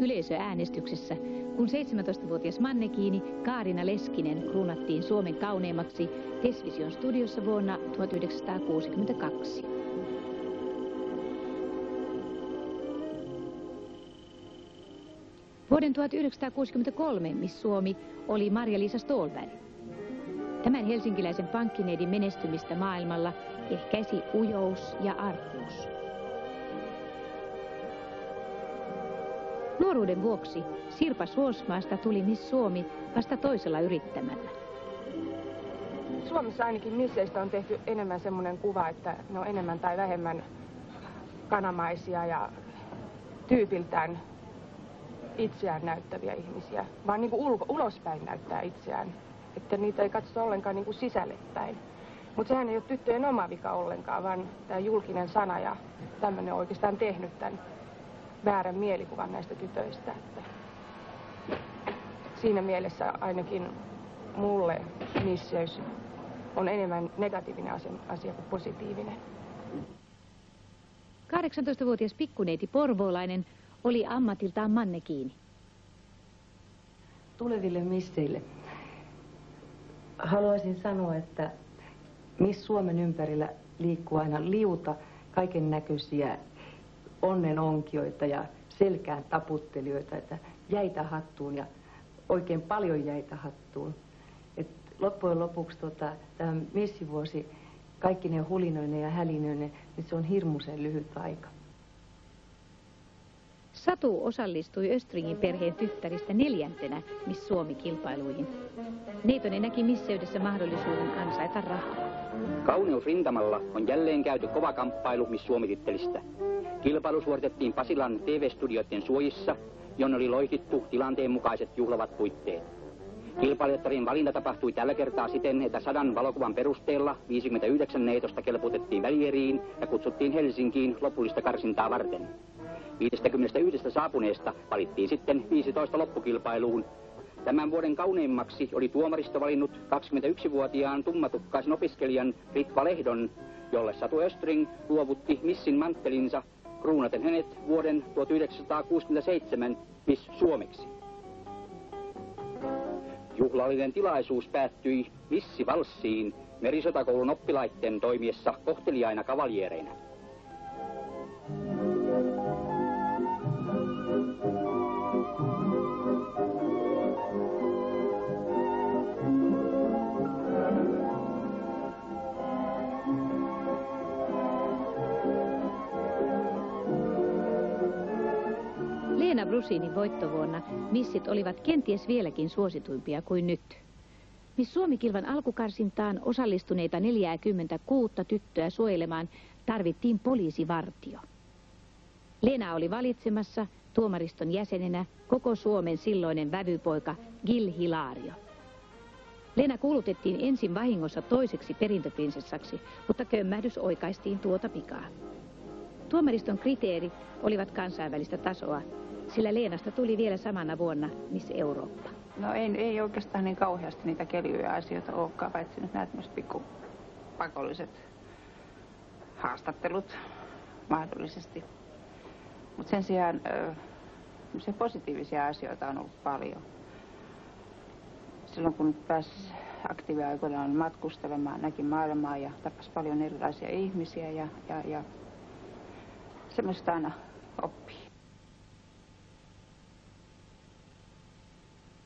yleisöäänestyksessä, kun 17-vuotias mannekiini Kaarina Leskinen kruunattiin Suomen kauneimmaksi Tesvision studiossa vuonna 1962. Vuoden 1963 Miss Suomi oli Marja-Liisa Ståhlberg. Tämän helsinkiläisen pankkineidin menestymistä maailmalla ehkäisi ujous ja arkuus. Nuoruuden vuoksi Sirpa Suosmaasta tuli Miss Suomi vasta toisella yrittämällä. Suomessa ainakin misseistä on tehty enemmän semmoinen kuva, että ne on enemmän tai vähemmän kanamaisia ja tyypiltään itseään näyttäviä ihmisiä, vaan niin kuin ulospäin näyttää itseään. Että niitä ei katsota ollenkaan niin kuin sisälle päin. Mutta sehän ei ole tyttöjen oma vika ollenkaan, vaan tämä julkinen sana ja tämmöinen on oikeastaan tehnyt tämän väärän mielikuvan näistä tytöistä. Että siinä mielessä ainakin mulle misseys on enemmän negatiivinen asia kuin positiivinen. 18-vuotias pikkuneiti porvoolainen oli ammatiltaan mannekiini. Tuleville misseille haluaisin sanoa, että Miss Suomen ympärillä liikkuu aina liuta kaiken näköisiä onnenonkioita ja selkään taputtelijoita, että jäitä hattuun ja oikein paljon jäitä hattuun. Et loppujen lopuksi tämä missivuosi, kaikki ne hulinoinen ja hälinöinen, niin se on hirmuisen lyhyt aika. Satu osallistui Östringin perheen tyttäristä 4. Miss Suomi-kilpailuihin. Neitonen näki misseydessä mahdollisuuden ansaita rahaa. Kauneusrintamalla on jälleen käyty kova kamppailu Miss Suomi-tittelistä. Kilpailu suoritettiin Pasilan TV-studioiden suojissa, jonne oli loihittu tilanteen mukaiset juhlavat puitteet. Kilpailijoiden valinta tapahtui tällä kertaa siten, että 100 valokuvan perusteella 59 neitosta kelpuutettiin välieriin ja kutsuttiin Helsinkiin lopullista karsintaa varten. 51 saapuneesta valittiin sitten 15 loppukilpailuun. Tämän vuoden kauneimmaksi oli tuomaristo valinnut 21-vuotiaan tummatukkaisen opiskelijan Ritva Lehdon, jolle Satu Östring luovutti missin manttelinsa kruunaten hänet vuoden 1967 Miss Suomeksi. Juhlallinen tilaisuus päättyi missivalssiin Merisotakoulun oppilaiden toimiessa kohteliaina kavaljereina. Leena Brusinin voittovuonna missit olivat kenties vieläkin suosituimpia kuin nyt. Miss Suomi-kilvan alkukarsintaan osallistuneita 46 tyttöä suojelemaan tarvittiin poliisivartio. Leena oli valitsemassa tuomariston jäsenenä koko Suomen silloinen vävypoika Gil Hilario. Leena kuulutettiin ensin vahingossa toiseksi perintöprinsessaksi, mutta kömmähdys oikaistiin tuota pikaa. Tuomariston kriteerit olivat kansainvälistä tasoa, sillä Leenasta tuli vielä samana vuonna Miss Eurooppa. No ei oikeastaan niin kauheasti niitä keljuja asioita olekaan, paitsi nyt nämä tämmöiset pikkupakolliset haastattelut mahdollisesti. Mutta sen sijaan se positiivisia asioita on ollut paljon. Silloin kun pääsi aktiiviaikoinaan matkustelemaan, näki maailmaa ja tapasi paljon erilaisia ihmisiä ja semmoista aina oppii.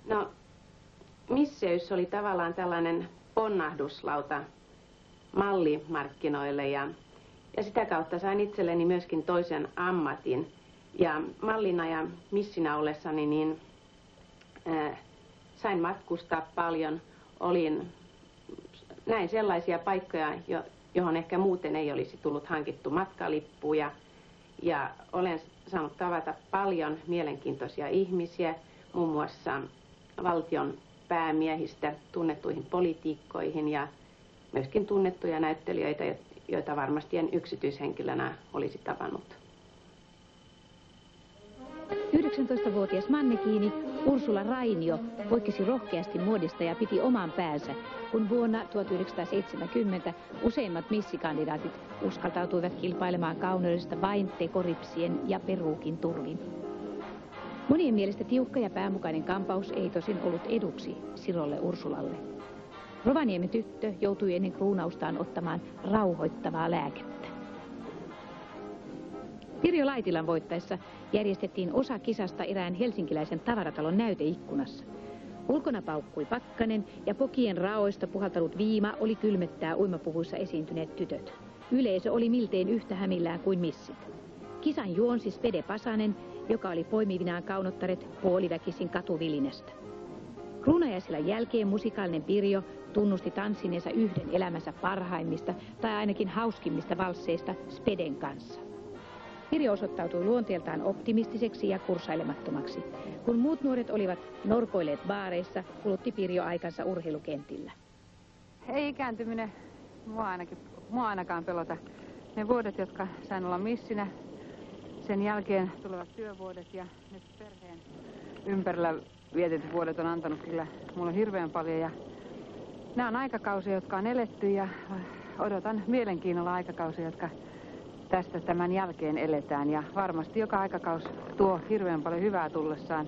No, misseys oli tavallaan tällainen ponnahduslauta mallimarkkinoille ja sitä kautta sain itselleni myöskin toisen ammatin. Ja mallina ja missinä ollessani sain matkustaa paljon, näin sellaisia paikkoja, johon ehkä muuten ei olisi tullut hankittu matkalippuja. Ja olen saanut tavata paljon mielenkiintoisia ihmisiä, muun muassa valtion päämiehistä tunnettuihin poliitikkoihin ja myöskin tunnettuja näyttelijöitä, joita varmasti en yksityishenkilönä olisi tavannut. 19-vuotias mannekiini Ursula Rainio poikkesi rohkeasti muodista ja piti oman päänsä, kun vuonna 1970 useimmat missikandidaatit uskaltautuivat kilpailemaan kauneudesta vain tekoripsien ja peruukin turvin. Monien mielestä tiukka ja päämukainen kampaus ei tosin ollut eduksi Sirolle Ursulalle. Rovaniemen tyttö joutui ennen kruunaustaan ottamaan rauhoittavaa lääkettä. Pirjo Laitilan voittaessa järjestettiin osa kisasta erään helsinkiläisen tavaratalon näyteikkunassa. Ulkona paukkui pakkanen ja pokien raoista puhaltanut viima oli kylmettää uimapuvuissa esiintyneet tytöt. Yleisö oli miltein yhtä hämillään kuin missit. Kisan juonsi Spede Pasanen, joka oli poimivinaan kaunottaret puoliväkisin katuvilinästä. Kruunajaisilla jälkeen musikaalinen Pirjo tunnusti tanssineensa yhden elämänsä parhaimmista tai ainakin hauskimmista valsseista Speden kanssa. Pirjo osoittautui luonteeltaan optimistiseksi ja kurssailemattomaksi. Kun muut nuoret olivat norkoilleet baareissa, kulutti Pirjo aikansa urheilukentillä. Ei ikääntyminen mua ainakaan pelota. Ne vuodet, jotka sain olla missinä, sen jälkeen tulevat työvuodet ja nyt perheen ympärillä vietetyt vuodet on antanut kyllä mulle hirveän paljon. Ja nämä on aikakausia, jotka on eletty ja odotan mielenkiinnolla aikakausia, jotka tästä tämän jälkeen eletään. Ja varmasti joka aikakaus tuo hirveän paljon hyvää tullessaan,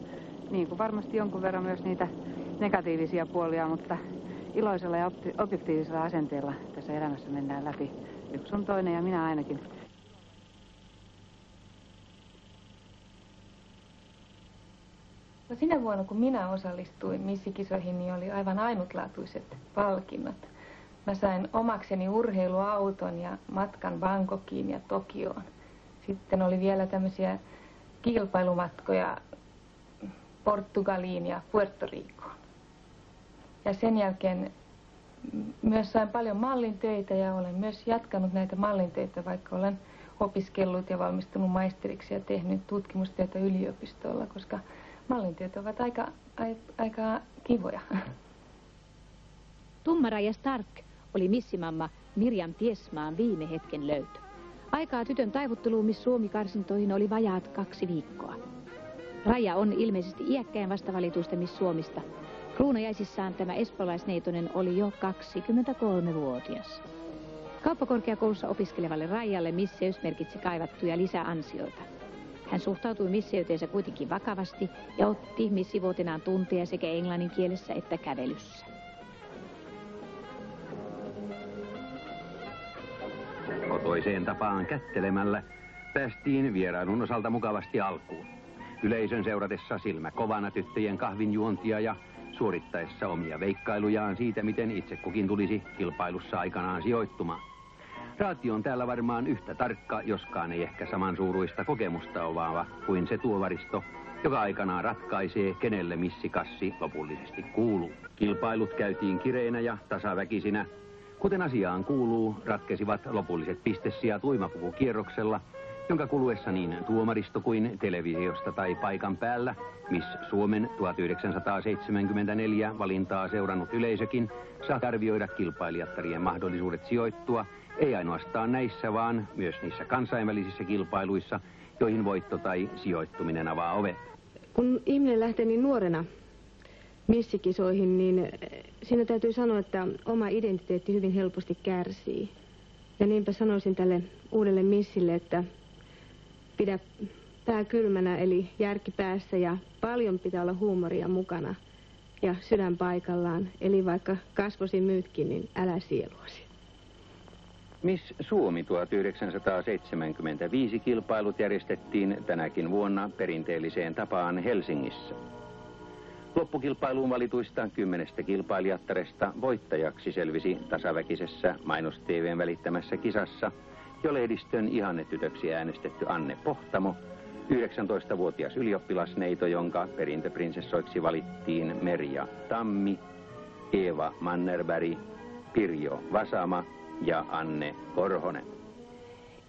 niin kuin varmasti jonkun verran myös niitä negatiivisia puolia, mutta iloisella ja objektiivisella asenteella tässä elämässä mennään läpi. Yksi on toinen ja minä ainakin. No sinä vuonna, kun minä osallistuin missikisoihin, niin oli aivan ainutlaatuiset palkinnot. Mä sain omakseni urheiluauton ja matkan Bangkokiin ja Tokioon. Sitten oli vielä tämmöisiä kilpailumatkoja Portugaliin ja Puerto Ricoon. Ja sen jälkeen myös sain paljon mallintöitä ja olen myös jatkanut näitä mallintöitä, vaikka olen opiskellut ja valmistunut maisteriksi ja tehnyt tutkimustyötä yliopistolla, koska mallintyöt ovat aika kivoja. Tummaraja Stark oli missimamma Mirjam Tiesmaan viime hetken löytö. Aikaa tytön taivutteluun Miss Suomi-karsintoihin oli vajaat 2 viikkoa. Raija on ilmeisesti iäkkäin vastavalituista Miss Suomista. Kruunajaisissaan tämä espoolaisneitonen oli jo 23-vuotias. Kauppakorkeakoulussa opiskelevalle Raijalle misseys merkitsi kaivattuja lisäansioita. Hän suhtautui misseyteensä kuitenkin vakavasti ja otti missivuotenaan tunteja sekä englannin kielessä että kävelyssä. Kotoiseen tapaan kättelemällä päästiin vierailun osalta mukavasti alkuun. Yleisön seuratessa silmä kovana tyttöjen kahvinjuontia ja suorittaessa omia veikkailujaan siitä, miten itse kukin tulisi kilpailussa aikanaan sijoittumaan. Raati on täällä varmaan yhtä tarkka, joskaan ei ehkä samansuuruista kokemusta omaava kuin se tuovaristo, joka aikanaan ratkaisee, kenelle missikassi lopullisesti kuuluu. Kilpailut käytiin kireinä ja tasaväkisinä. Kuten asiaan kuuluu, ratkesivat lopulliset pistesijat uimapukukierroksella, jonka kuluessa niin tuomaristo kuin televisiosta tai paikan päällä Miss Suomen 1974 valintaa seurannut yleisökin saa arvioida kilpailijattarien mahdollisuudet sijoittua, ei ainoastaan näissä, vaan myös niissä kansainvälisissä kilpailuissa, joihin voitto tai sijoittuminen avaa ovet. Kun ihminen lähtee niin nuorena missikisoihin, niin siinä täytyy sanoa, että oma identiteetti hyvin helposti kärsii. Ja niinpä sanoisin tälle uudelle missille, että pidä pää kylmänä, eli järki päässä, ja paljon pitää olla huumoria mukana ja sydän paikallaan. Eli vaikka kasvosi myytkin, niin älä sieluasi. Miss Suomi 1975 kilpailut järjestettiin tänäkin vuonna perinteelliseen tapaan Helsingissä. Loppukilpailuun valituista 10 kilpailijattaresta voittajaksi selvisi tasaväkisessä mainos-TV:n välittämässä kisassa jo lehdistön ihannetytöksi äänestetty Anne Pohtamo, 19-vuotias ylioppilasneito, jonka perintöprinsessoiksi valittiin Merja Tammi, Eeva Mannerberg, Pirjo Vasama ja Anne Korhonen.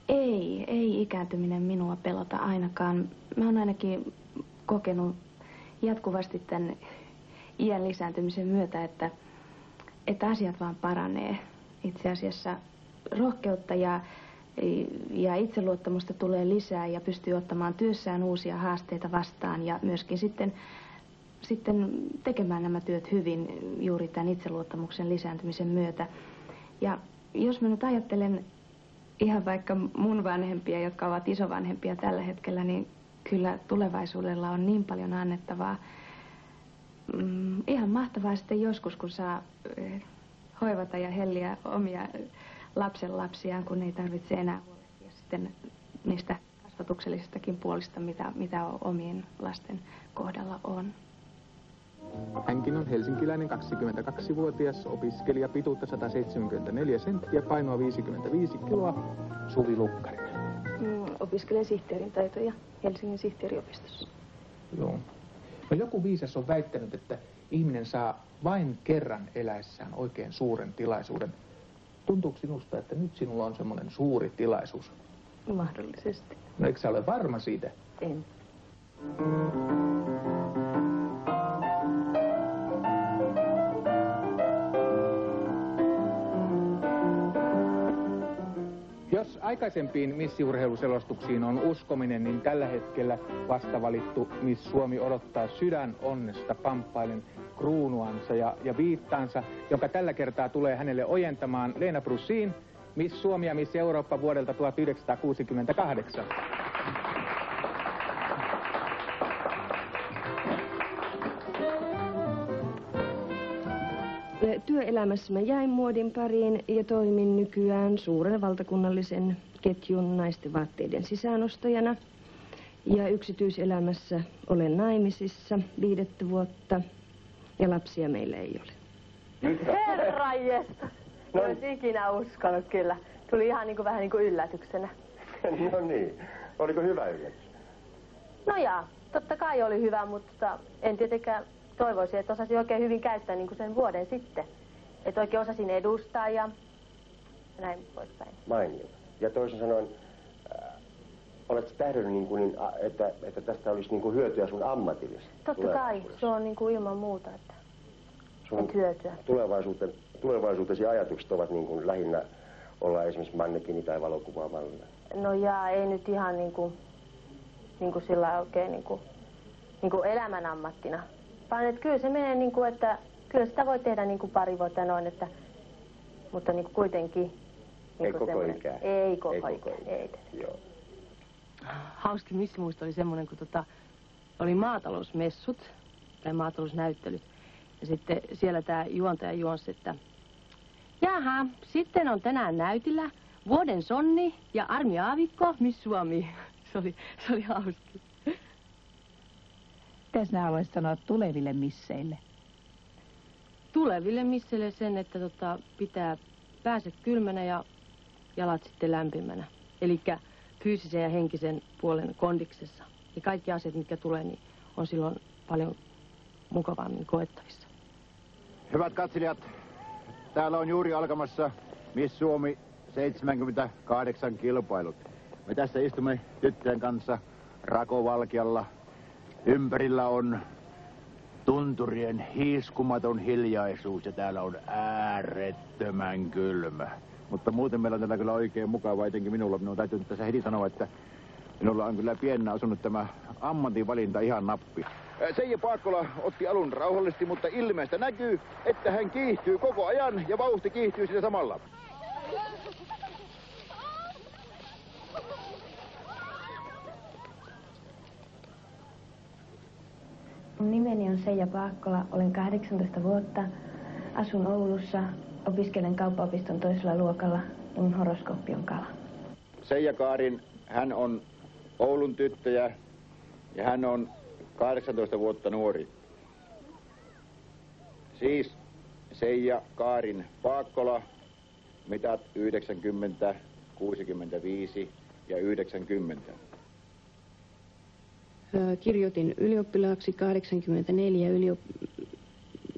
Ei ikääntyminen minua pelota ainakaan. Mä oon ainakin kokenut jatkuvasti tämän iän lisääntymisen myötä, että asiat vaan paranee. Itse asiassa rohkeutta ja itseluottamusta tulee lisää ja pystyy ottamaan työssään uusia haasteita vastaan ja myöskin sitten tekemään nämä työt hyvin juuri tämän itseluottamuksen lisääntymisen myötä. Ja jos mä nyt ajattelen ihan vaikka mun vanhempia, jotka ovat isovanhempia tällä hetkellä, niin kyllä tulevaisuudella on niin paljon annettavaa. Ihan mahtavaa sitten joskus, kun saa hoivata ja helliä omia lapsenlapsiaan, kun ei tarvitse enää huolehtia sitten niistä kasvatuksellisistakin puolista, mitä omien lasten kohdalla on. Hänkin on helsinkiläinen 22-vuotias opiskelija, pituutta 174 senttiä, painoa 55 kiloa, Suvi Lukkarinen. Opiskelen sihteerin taitoja Helsingin sihteeriopistossa. Joo. No joku viisas on väittänyt, että ihminen saa vain kerran eläessään oikein suuren tilaisuuden. Tuntuuko sinusta, että nyt sinulla on semmoinen suuri tilaisuus? Mahdollisesti. No eikö sä ole varma siitä? En. Jos aikaisempiin missiurheiluselostuksiin on uskominen, niin tällä hetkellä vastavalittu Miss Suomi odottaa sydän onnesta pamppailen kruunuansa ja viittaansa, joka tällä kertaa tulee hänelle ojentamaan Leena Brussin, Miss Suomi ja Miss Eurooppa vuodelta 1968. Työelämässä mä jäin muodin pariin ja toimin nykyään suuren valtakunnallisen ketjun naisten vaatteiden sisäänostajana. Ja yksityiselämässä olen naimisissa 5 vuotta ja lapsia meillä ei ole. Herranjestas! No. En olisi ikinä uskonut kyllä. Tuli ihan vähän niin kuin yllätyksenä. No niin. Oliko hyvä yllätys? No jaa, totta kai oli hyvä, mutta en tietenkään toivoisi, että osasin oikein hyvin käyttää niin kuin sen vuoden sitten. Että oikein osasin edustaa ja näin poispäin. Mainiota. Ja toisin sanoen, oletko tähdännyt, että tästä olisi hyötyä sun ammatillisesti? Totta kai, se on ilman muuta, että sun hyötyä. Tulevaisuutesi ajatukset ovat lähinnä olla esimerkiksi mannekini tai valokuvaamallina. No jaa, ei nyt ihan sillä oikein niin kuin elämän ammattina. Vaan että kyllä se menee että kyllä sitä voi tehdä pari vuotta noin, että, mutta kuitenkin. Ei koko ikää. Ei koko ikää. Ei. Joo. Hauski missimuisto oli semmoinen, kun oli maatalousmessut tai maatalousnäyttelyt. Ja sitten siellä tämä juontaja juonsi, että jaha, sitten on tänään näytillä vuoden Sonni ja Armi Aavikko, Miss Suomi. Se oli hauski. Mitä sinä haluaisit sanoa tuleville misseille? Tuleville misseille sen, että pitää pääset kylmänä ja jalat sitten lämpimänä. Elikkä fyysisen ja henkisen puolen kondiksessa. Ja kaikki asiat, mitkä tulee, niin on silloin paljon mukavammin koettavissa. Hyvät katselijat, täällä on juuri alkamassa Miss Suomi 78 kilpailut. Me tässä istumme tyttöjen kanssa rakovalkealla. Ympärillä on tunturien hiiskumaton hiljaisuus ja täällä on äärettömän kylmä. Mutta muuten meillä on täällä kyllä oikein mukavaa, etenkin minulla. Minun täytyy nyt tässä heti sanoa, että minulla on kyllä pienenä osunut tämä ammatinvalinta ihan nappi. Seija Paakkola otti alun rauhallisesti, mutta ilmeistä näkyy, että hän kiihtyy koko ajan ja vauhti kiihtyy sitä samalla. Mun nimeni on Seija Paakkola, olen 18 vuotta, asun Oulussa, opiskelen kauppaopiston toisella luokalla ja mun horoskooppi on kala. Seija Kaarin, hän on Oulun tyttöjä ja hän on 18 vuotta nuori. Siis Seija Kaarin Paakkola, mitat 90, 65 ja 90. Kirjoitin ylioppilaaksi 84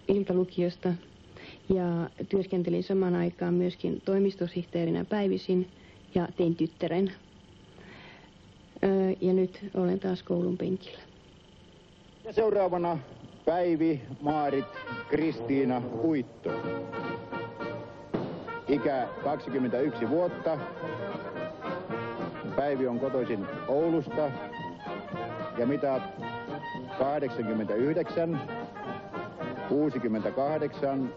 iltalukiosta ja työskentelin samaan aikaan myöskin toimistosihteerinä päivisin ja tein tyttären. Ja nyt olen taas koulun penkillä. Ja seuraavana Päivi Maarit Kristiina Uitto. Ikä 21 vuotta. Päivi on kotoisin Oulusta. Ja mitat 89, 68,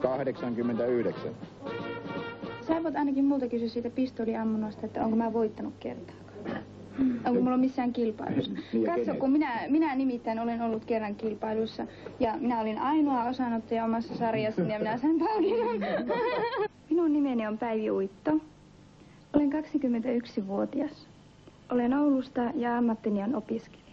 89. Sä voit ainakin multa kysyä siitä pistooliammunnosta, että onko mä voittanut kertaakaan. Onko mulla missään kilpailussa? Katso, kun minä nimittäin olen ollut kerran kilpailussa ja minä olin ainoa osanottaja omassa sarjassani ja minä sain palkinnon. Minun nimeni on Päivi Uitto. Olen 21-vuotias. Olen Oulusta ja ammattini on opiskelija.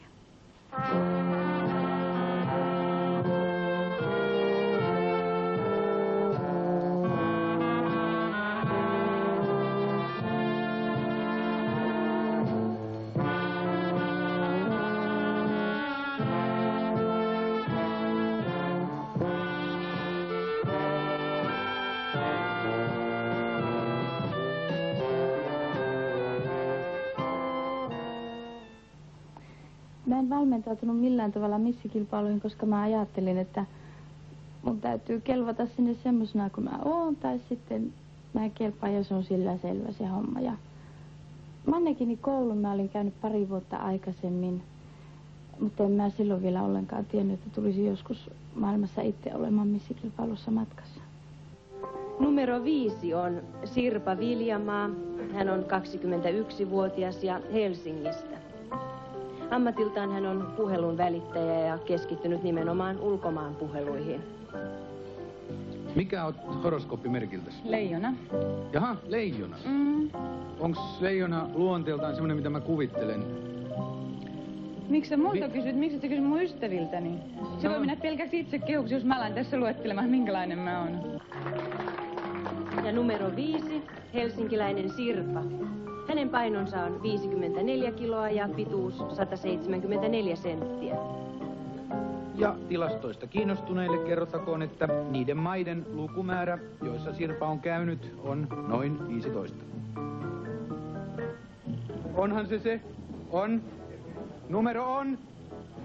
Mä en valmentautunut millään tavalla missikilpailuihin, koska mä ajattelin, että mun täytyy kelvata sinne semmosena kuin mä oon, tai sitten mä kelpaan, jos on sillä selvä se homma. Ja Mannekini koulun mä olin käynyt 2 vuotta aikaisemmin, mutta en mä silloin vielä ollenkaan tiennyt, että tulisi joskus maailmassa itse olemaan missikilpailussa matkassa. Numero 5 on Sirpa Viljamaa. Hän on 21-vuotias ja Helsingistä. Ammatiltaan hän on puhelun välittäjä ja keskittynyt nimenomaan ulkomaan puheluihin. Mikä on horoskooppimerkiltäsi? Leijona. Jaha, leijona. Onks leijona luonteeltaan semmoinen, mitä mä kuvittelen? Miksi sä multa kysyt? Miksi sä kysyt mun ystäviltäni? Se voi mennä pelkäksi itse kehuksi, jos mä alan tässä luettelemaan, minkälainen mä oon. Ja numero 5, helsinkiläinen Sirpa. Hänen painonsa on 54 kiloa ja pituus 174 senttiä. Ja tilastoista kiinnostuneille kerrottakoon, että niiden maiden lukumäärä, joissa Sirpa on käynyt, on noin 15. Onhan se? On. Numero on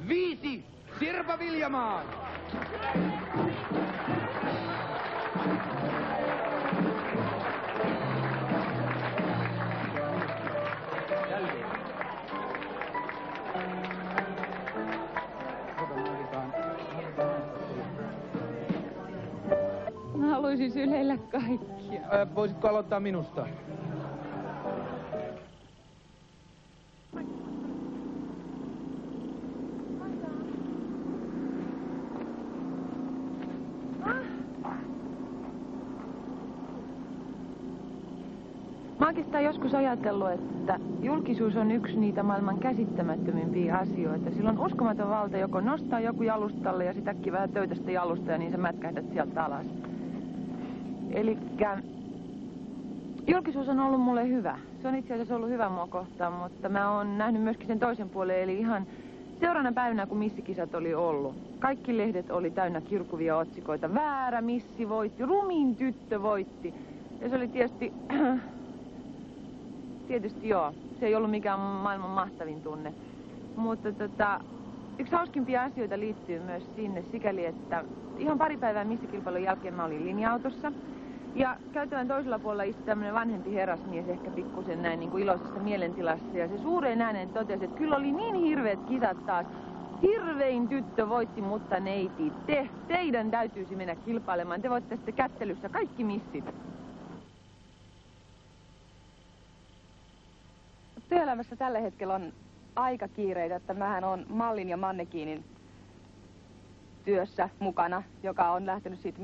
5. Sirpa Viljamaa! Mä haluaisin syleillä kaikkia. Voisitko aloittaa minusta? Mä oikeastaan joskus ajatellut, että julkisuus on yksi niitä maailman käsittämättömimpiä asioita. Sillä on uskomaton valta joko nostaa joku jalustalle ja sit äkkiä vähän töytästä jalusta ja niin sä mätkähdät sieltä alas. Elikkä julkisuus on ollut mulle hyvä. Se on itse asiassa ollut hyvä mua kohtaan, mutta mä oon nähnyt myöskin sen toisen puolen, eli ihan seuraavana päivänä, kun missikisat oli ollut. Kaikki lehdet oli täynnä kirkuvia otsikoita. Väärä missi voitti, rumin tyttö voitti. Ja se oli tietysti joo, se ei ollut mikään maailman mahtavin tunne. Mutta yksi hauskimpia asioita liittyy myös sinne sikäli, että ihan pari päivää missikilpailun jälkeen mä olin linja-autossa. Ja käytävän toisella puolella istui tämmönen vanhempi herrasmies, ehkä pikkusen näin niin kuin iloisessa mielentilassa. Ja se suureen ääneen totesi, että kyllä oli niin hirveät kisat taas. Hirvein tyttö voitti, mutta neiti, teidän täytyisi mennä kilpailemaan. Te voitte sitten kättelyssä kaikki missit. Työelämässä tällä hetkellä on aika kiireitä, että mähän on Mallin ja Mannekinin työssä mukana, joka on lähtenyt siitä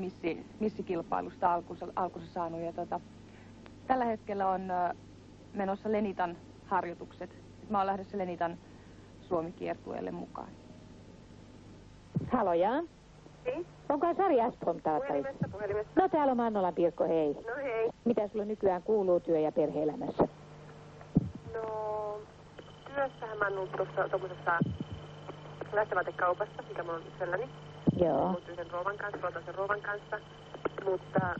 missikilpailusta alkunsa saanut. Ja tällä hetkellä on menossa Lenitan harjoitukset. Mä oon lähdössä Lenitan Suomi-kiertueelle mukaan. Haloja? Hei. Onkohan Sari Asphom taas? Puhelimessa. No täällä on Mannolan Pirkko, hei. No hei. Mitä sulla nykyään kuuluu työ- ja perhe-elämässä? No, työssähän mä oon ollut tuossa tommosessa lähtevaatekaupassa, mikä mulla on itselläni. Joo. Muut yhden rouvan kanssa. Mutta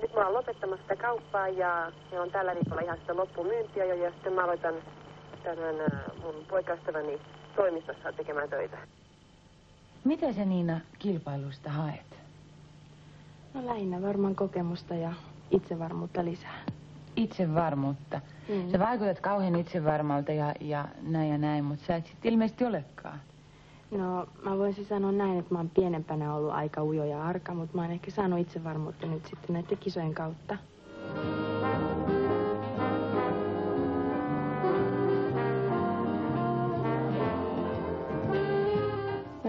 nyt mä oon lopettamassa sitä kauppaa ja on tällä viikolla ihan sitä loppumyyntiä jo. Ja sitten mä aloitan tämän mun poikaystäväni toimistossa tekemään töitä. Mitä sä Niina kilpailusta haet? No lähinnä varmaan kokemusta ja itsevarmuutta lisää. Itsevarmuutta. Sä vaikutat kauhean itsevarmalta ja näin, mutta sä et sitten ilmeisesti olekaan. No mä voisin sanoa näin, että mä oon pienempänä ollut aika ujo ja arka, mutta mä oon ehkä saanut itsevarmuutta nyt sitten näiden kisojen kautta.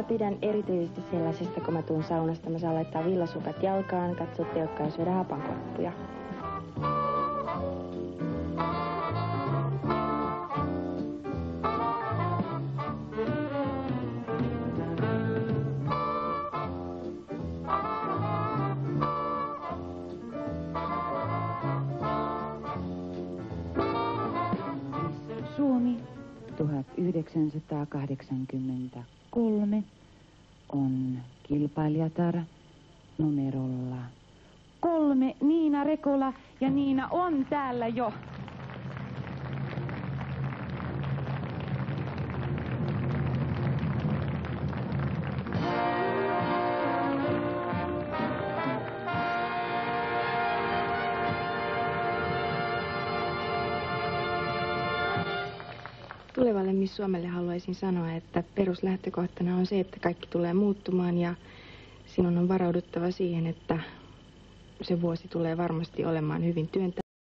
Mä pidän erityisesti sellaisesta, kun mä tuun saunasta, mä saan laittaa villasukat jalkaan, katsoa telkkaa ja syödä hapankoppuja. Suomi 1983 on kilpailijatar numerolla 3 Niina Rekola, ja Niina on täällä jo. Tulevalle Miss Suomelle haluaisin sanoa, että peruslähtökohtana on se, että kaikki tulee muuttumaan ja sinun on varauduttava siihen, että se vuosi tulee varmasti olemaan hyvin työntävä.